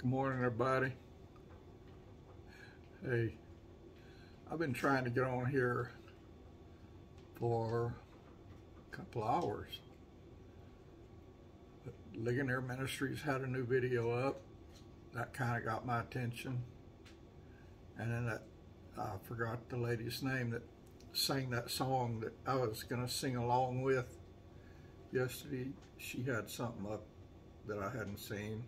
Good morning, everybody. Hey, I've been trying to get on here for a couple hours. But Ligonier Ministries had a new video up. That kind of got my attention. And then I forgot the lady's name that sang that song that I was going to sing along with yesterday. She had something up that I hadn't seen.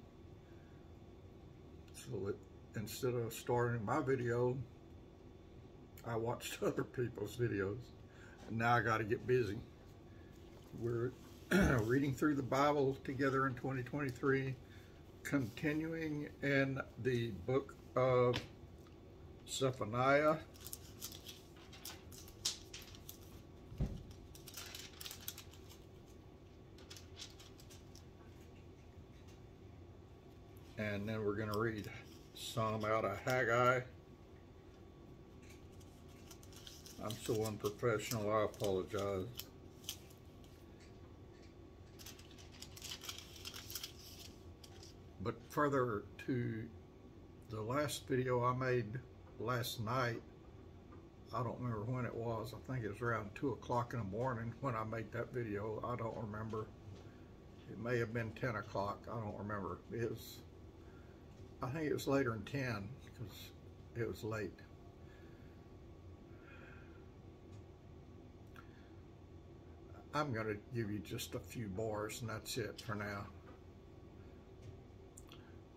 So instead of starting my video, I watched other people's videos. And now I got to get busy. We're reading through the Bible together in 2023, continuing in the book of Zephaniah. And then we're going to read some out of Haggai. I'm so unprofessional, I apologize. But further to the last video I made last night, I don't remember when it was. I think it was around 2 o'clock in the morning when I made that video. I don't remember. It may have been 10 o'clock. I don't remember. I think it was later than 10 because it was late. I'm going to give you just a few bars and that's it for now.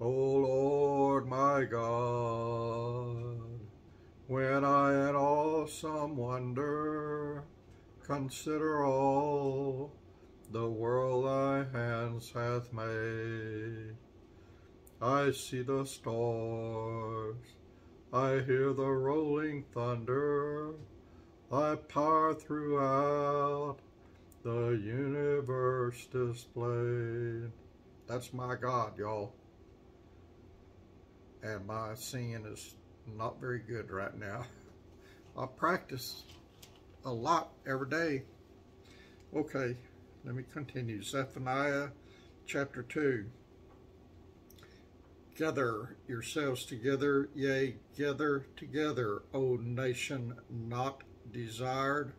O Lord my God, when I in awesome wonder consider all the world thy hands hath made, I see the stars, I hear the rolling thunder, thy power throughout the universe displayed. That's my God, y'all. And my singing is not very good right now. I practice a lot every day. Okay, let me continue. Zephaniah chapter 2. Gather yourselves together, yea, gather together, O nation not desired.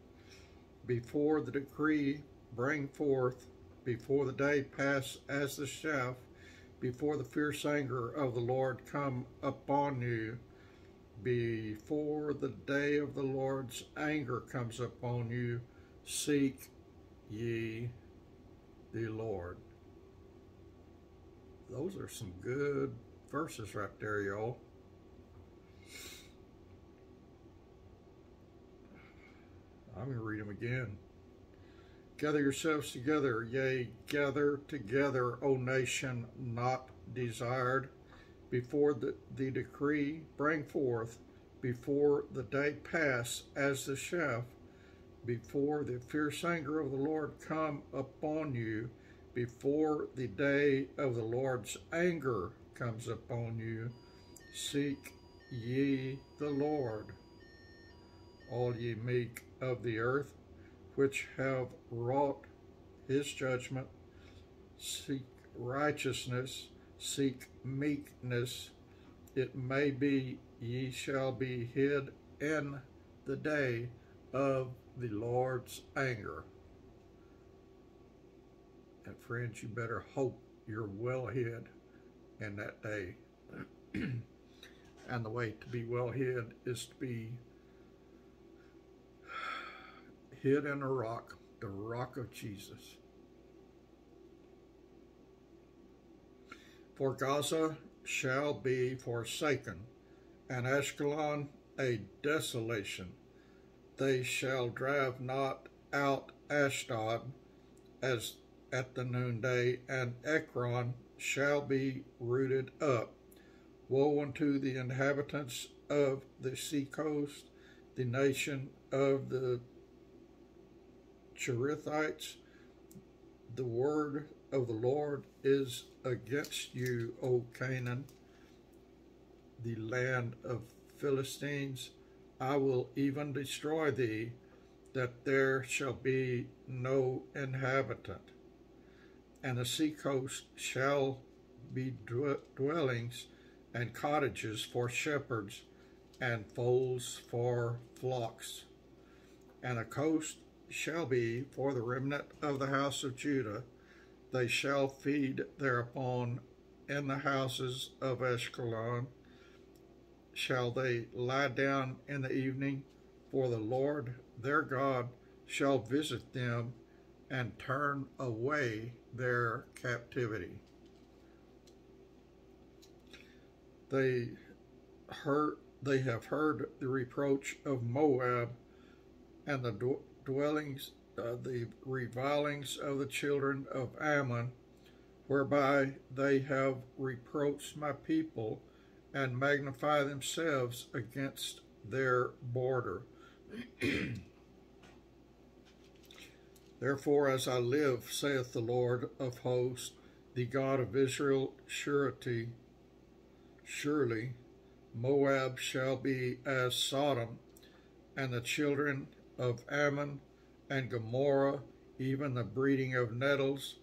Before the decree bring forth, before the day pass as the shaft, before the fierce anger of the Lord come upon you, before the day of the Lord's anger comes upon you, seek ye the Lord. Those are some good verses right there, y'all. I'm going to read them again. Gather yourselves together, yea, gather together, O nation not desired. Before the decree bring forth, before the day pass as the shaft, before the fierce anger of the Lord come upon you, before the day of the Lord's anger comes upon you, seek ye the Lord, all ye meek of the earth, which have wrought his judgment. Seek righteousness, seek meekness. It may be ye shall be hid in the day of the Lord's anger. And friends, you better hope you're well hid in that day. And the way to be well hid is to be hid in a rock, the rock of Jesus. For Gaza shall be forsaken, and Ashkelon a desolation. They shall drive not out Ashdod as at the noonday, and Ekron shall be rooted up. Woe unto the inhabitants of the seacoast, the nation of the Cherethites. The word of the Lord is against you, O Canaan, the land of Philistines. I will even destroy thee, that there shall be no inhabitant. And the seacoast shall be dwellings and cottages for shepherds, and folds for flocks. And a coast shall be for the remnant of the house of Judah. They shall feed thereupon in the houses of Ashkelon. Shall they lie down in the evening? For the Lord their God shall visit them and turn away their captivity. They have heard the reproach of Moab, and the the revilings of the children of Ammon, whereby they have reproached my people, and magnify themselves against their border. Therefore, as I live, saith the Lord of hosts, the God of Israel, surely Moab shall be as Sodom, and the children of Ammon and Gomorrah, even the breeding of nettles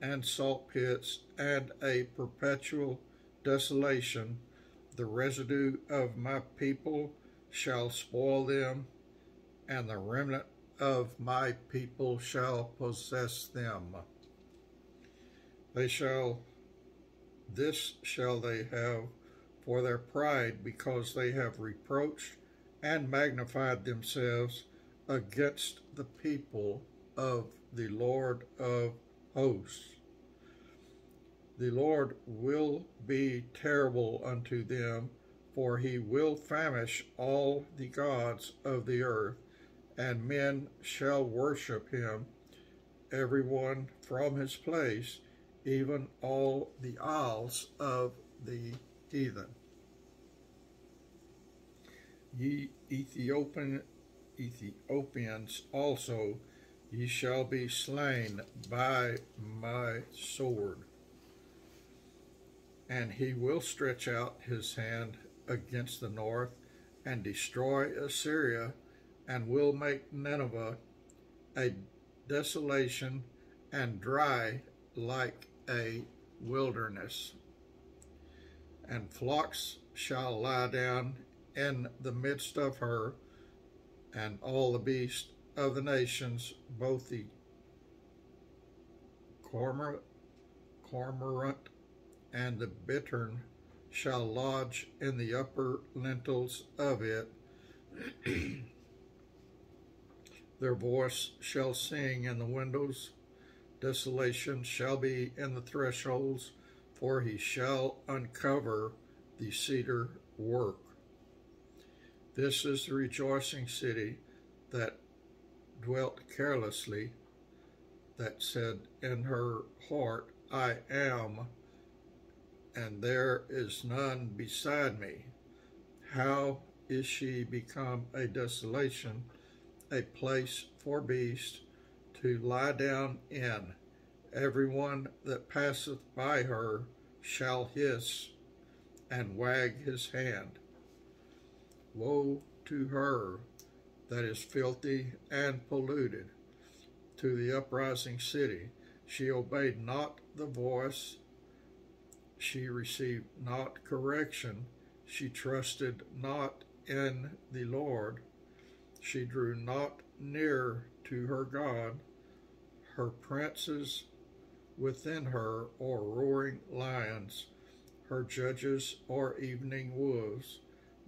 and salt pits, and a perpetual desolation. The residue of my people shall spoil them, and the remnant of my people shall possess them. This shall they have for their pride, because they have reproached and magnified themselves against the people of the Lord of hosts. The Lord will be terrible unto them, for he will famish all the gods of the earth, and men shall worship him, every one from his place, even all the isles of the heathen. Ye Ethiopians also, ye shall be slain by my sword. And he will stretch out his hand against the north, and destroy Assyria, and will make Nineveh a desolation, and dry like a wilderness. And flocks shall lie down in the midst of her, and all the beasts of the nations, both the cormorant and the bittern, shall lodge in the upper lintels of it. Their voice shall sing in the windows. Desolation shall be in the thresholds, for he shall uncover the cedar work. This is the rejoicing city that dwelt carelessly, that said in her heart, I am, and there is none beside me. How is she become a desolation, a place for beasts to lie down in? Everyone that passeth by her shall hiss and wag his hand. Woe to her that is filthy and polluted, to the uprising city. She obeyed not the voice, she received not correction, she trusted not in the Lord, she drew not near to her God. Her princes within her are roaring lions, her judges are evening wolves.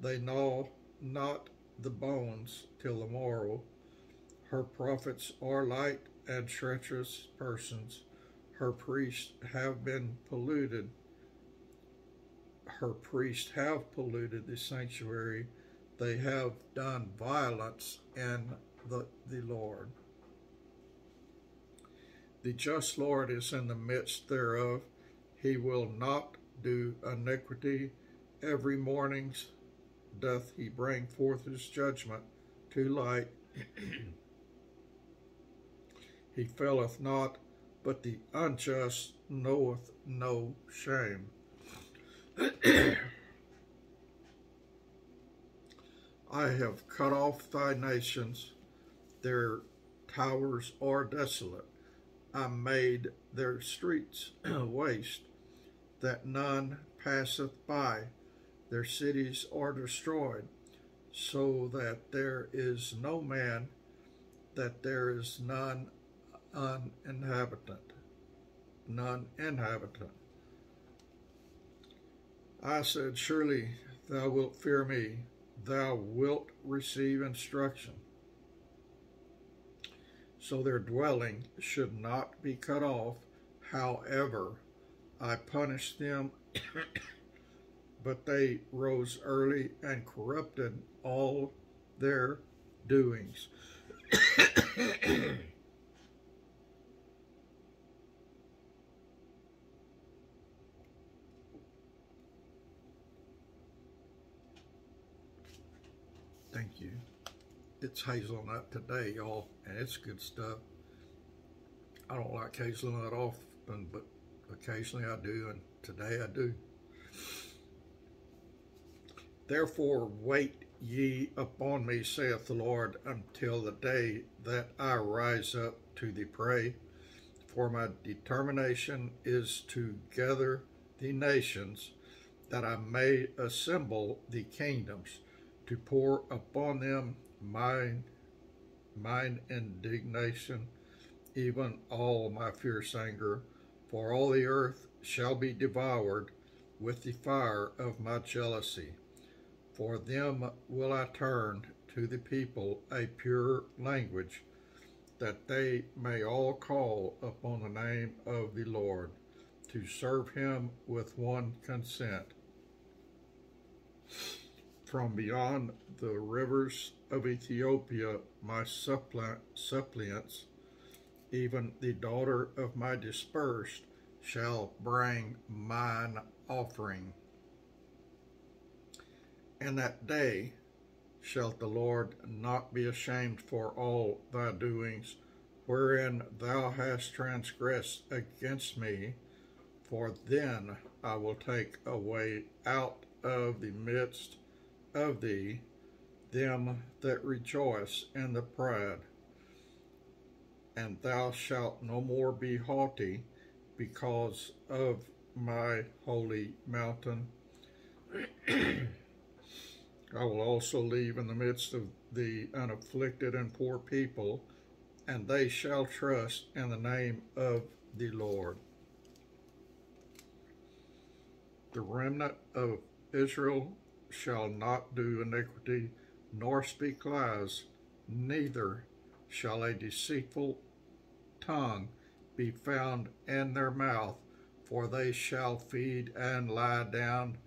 They gnaw not the bones till the morrow. Her prophets are light and treacherous persons. Her priests have been polluted. Her priests have polluted the sanctuary. They have done violence in the Lord. The just Lord is in the midst thereof. He will not do iniquity. Every morning doth he bring forth his judgment to light. He faileth not, but the unjust knoweth no shame. I have cut off thy nations, their towers are desolate. I made their streets waste. that none passeth by. Their cities are destroyed, so that there is no man, that there is none inhabitant. I said, surely thou wilt fear me, thou wilt receive instruction. So their dwelling should not be cut off. However, I punished them, but they rose early and corrupted all their doings. Thank you. It's hazelnut today, y'all, and it's good stuff. I don't like hazelnut often, but occasionally I do, and today I do. Therefore wait ye upon me, saith the Lord, until the day that I rise up to thee pray. For my determination is to gather the nations, that I may assemble the kingdoms, to pour upon them mine indignation, even all my fierce anger. For all the earth shall be devoured with the fire of my jealousy. For them will I turn to the people a pure language, that they may all call upon the name of the Lord, to serve him with one consent. From beyond the rivers of Ethiopia, my suppliants, even the daughter of my dispersed, shall bring mine offering. In that day shall the Lord not be ashamed for all thy doings, wherein thou hast transgressed against me, for then I will take away out of the midst of thee them that rejoice in the pride, and thou shalt no more be haughty because of my holy mountain. I will also leave in the midst of thee an afflicted and poor people, and they shall trust in the name of the Lord. The remnant of Israel shall not do iniquity, nor speak lies, neither shall a deceitful tongue be found in their mouth, for they shall feed and lie down,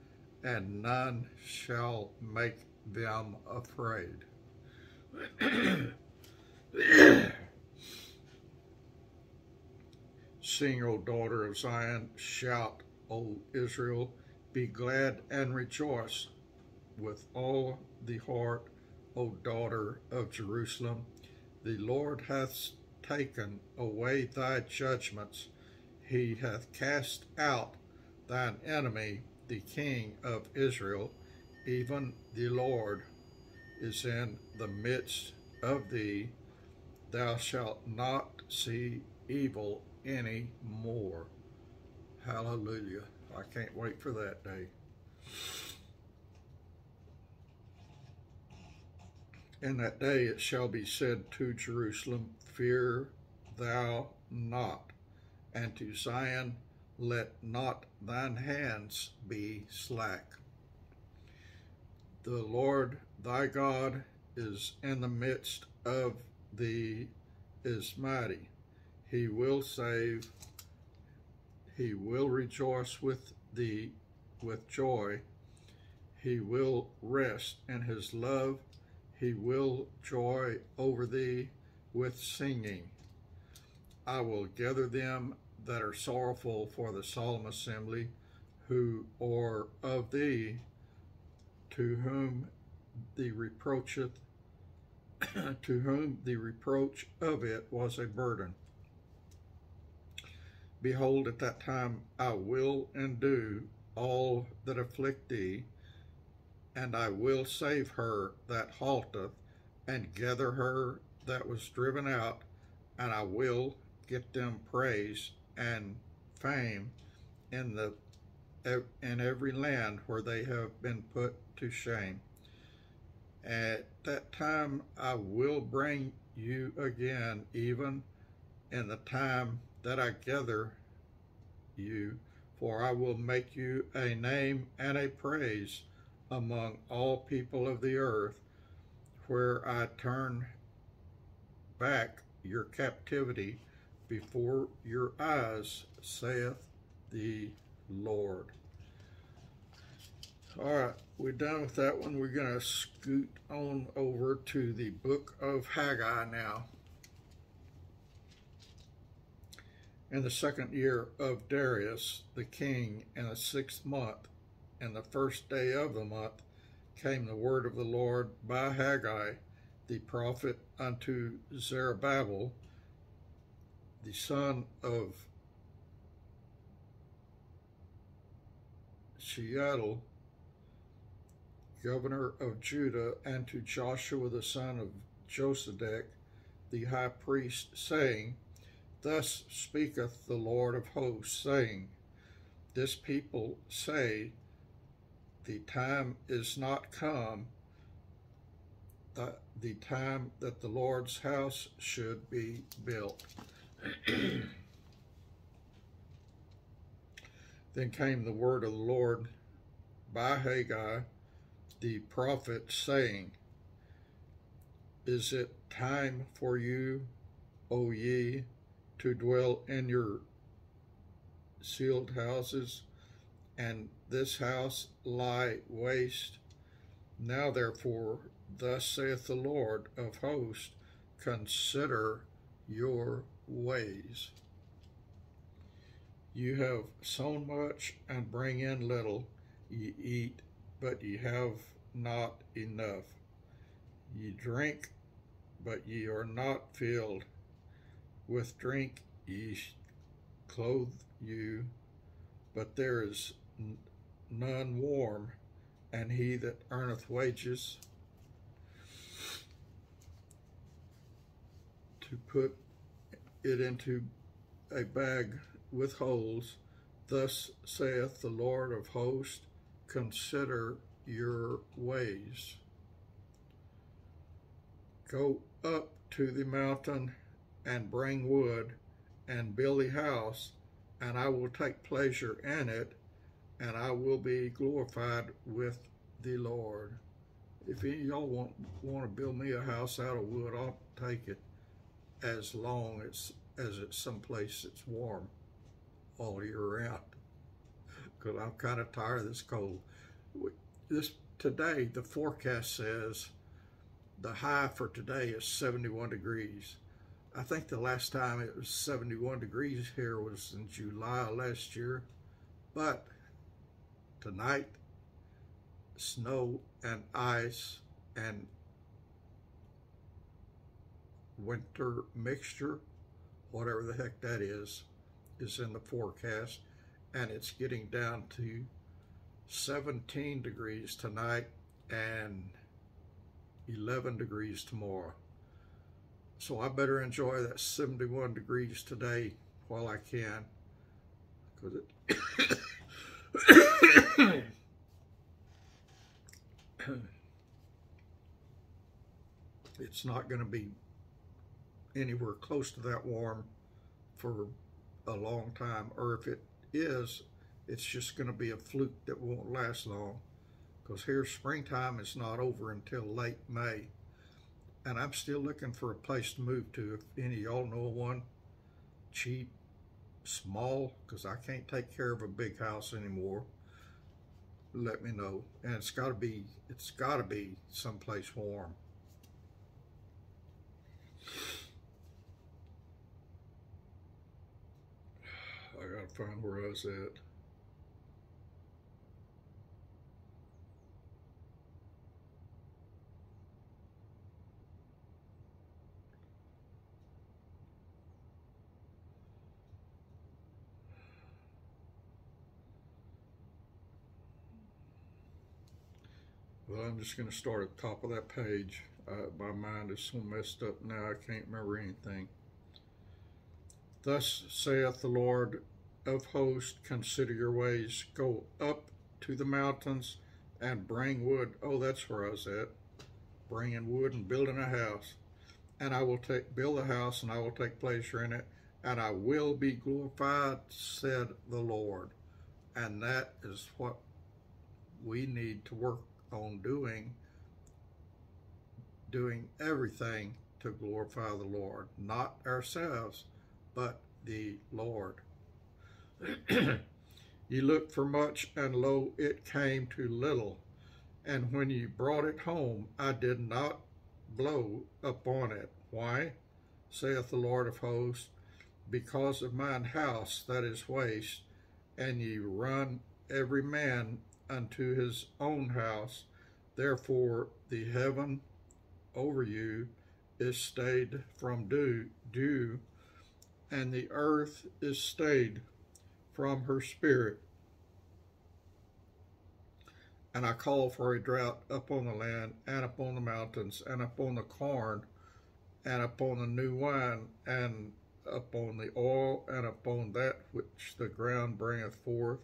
and none shall make them afraid. Sing, O daughter of Zion, shout, O Israel, be glad and rejoice with all the heart, O daughter of Jerusalem. The Lord hath taken away thy judgments. He hath cast out thine enemy, the King of Israel. Even the Lord is in the midst of thee. Thou shalt not see evil any more. Hallelujah. I can't wait for that day. In that day it shall be said to Jerusalem, fear thou not, and to Zion, let not thine hands be slack. The Lord thy God is in the midst of thee, is mighty. He will save. He will rejoice with thee with joy. He will rest in his love. He will joy over thee with singing. I will gather them that are sorrowful for the solemn assembly, who are of thee, to whom the reproach of it was a burden. Behold, at that time I will undo all that afflict thee, and I will save her that halteth, and gather her that was driven out, and I will get them praise and fame in the in every land where they have been put to shame. At that time I will bring you again, even in the time that I gather you, for I will make you a name and a praise among all people of the earth, where I turn back your captivity before your eyes, saith the Lord. All right, we're done with that one. We're going to scoot on over to the book of Haggai now. In the 2nd year of Darius the king, in the 6th month, and the 1st day of the month, came the word of the Lord by Haggai the prophet unto Zerubbabel, the son of Shealtiel, governor of Judah, and to Joshua the son of Josedek, the high priest, saying, Thus speaketh the Lord of hosts, saying, This people say, the time is not come, the time that the Lord's house should be built. Then came the word of the Lord by Haggai the prophet, saying, Is it time for you, O ye, to dwell in your sealed houses, and this house lie waste? Now therefore, thus saith the Lord of hosts, consider your ways. You have sown much and bring in little. Ye eat, but ye have not enough. Ye drink, but ye are not filled. With drink ye clothe you, but there is none warm, and he that earneth wages to put it into a bag with holes. Thus saith the Lord of hosts, consider your ways. Go up to the mountain and bring wood and build a house, and I will take pleasure in it, and I will be glorified with the Lord. If any of y'all want to build me a house out of wood, I'll take it, as long as it's someplace that's warm all year round, because I'm kind of tired of this cold. Today, the forecast says the high for today is 71 degrees. I think the last time it was 71 degrees here was in July last year, but tonight, snow and ice and winter mixture, whatever the heck that is in the forecast, and it's getting down to 17 degrees tonight and 11 degrees tomorrow. So I better enjoy that 71 degrees today while I can, because it's not going to be anywhere close to that warm for a long time, or if it is, it's just going to be a fluke that won't last long, because here springtime is not over until late May, and I'm still looking for a place to move to. If any of y'all know one, cheap, small, because I can't take care of a big house anymore, let me know. And it's got to be someplace warm. I gotta find where I was at. Well, I'm just going to start at the top of that page. My mind is so messed up now I can't remember anything. Thus saith the Lord of hosts, consider your ways. Go up to the mountains and bring wood. Oh, that's where I was at. Bringing wood and building a house. And I will build a house, and I will take pleasure in it, and I will be glorified, said the Lord. And that is what we need to work on doing everything to glorify the Lord, not ourselves, but the Lord. Ye looked for much, and lo, it came to little. And when ye brought it home, I did not blow upon it. Why? Saith the Lord of hosts, because of mine house that is waste, and ye run every man unto his own house. Therefore the heaven over you is stayed from dew, and the earth is stayed from her spirit. And I call for a drought upon the land, and upon the mountains, and upon the corn, and upon the new wine, and upon the oil, and upon that which the ground bringeth forth,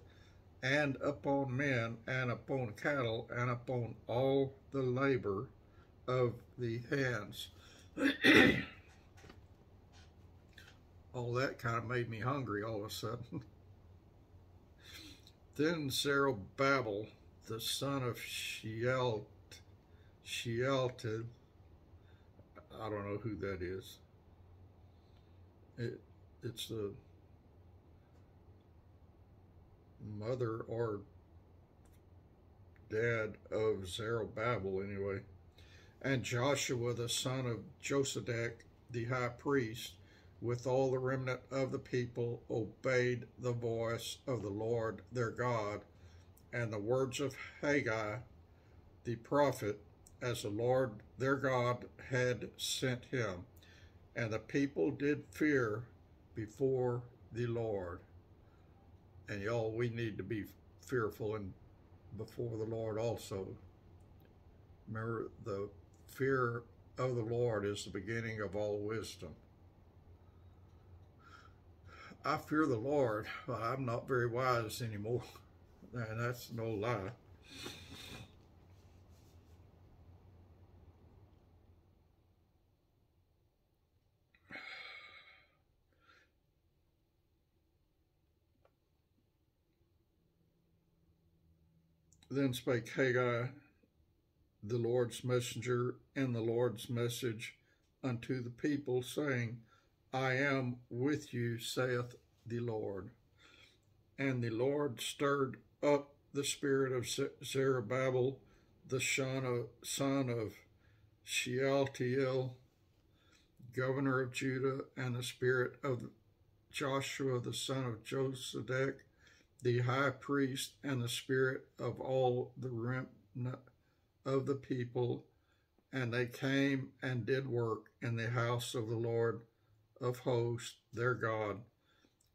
and upon men, and upon cattle, and upon all the labor of the hands. All that kind of made me hungry all of a sudden. Then Zerubbabel, the son of Shealtiel, I don't know who that is. It's the mother or dad of Zerubbabel anyway. And Joshua, the son of Josedek, the high priest, with all the remnant of the people, obeyed the voice of the Lord their God, and the words of Haggai the prophet, as the Lord their God had sent him. And the people did fear before the Lord. And y'all, we need to be fearful and before the Lord also. Remember, the fear of the Lord is the beginning of all wisdom. I fear the Lord, but I'm not very wise anymore. And that's no lie. Then spake Haggai, the Lord's messenger, and the Lord's message unto the people, saying, I am with you, saith the Lord. And the Lord stirred up the spirit of Zerubbabel, the son of Shealtiel, governor of Judah, and the spirit of Joshua, the son of Josedek, the high priest, and the spirit of all the remnant of the people. And they came and did work in the house of the Lord of hosts, their God,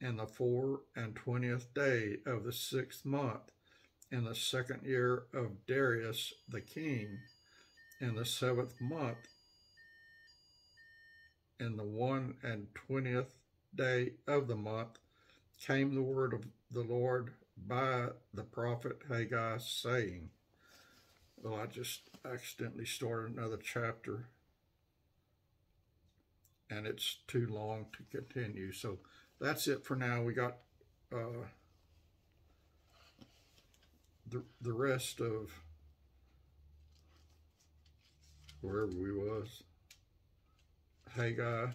in the 24th day of the 6th month, in the 2nd year of Darius the king, in the 7th month, in the 21st day of the month, came the word of the Lord by the prophet Haggai, saying, well, I just accidentally started another chapter, and it's too long to continue. So that's it for now. We got the rest of wherever we was. Haggai.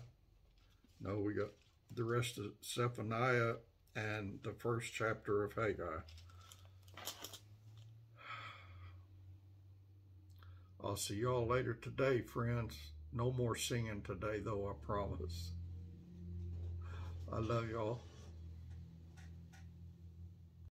No, we got the rest of Zephaniah and the first chapter of Haggai. I'll see y'all later today, friends. No more singing today, though, I promise. I love y'all.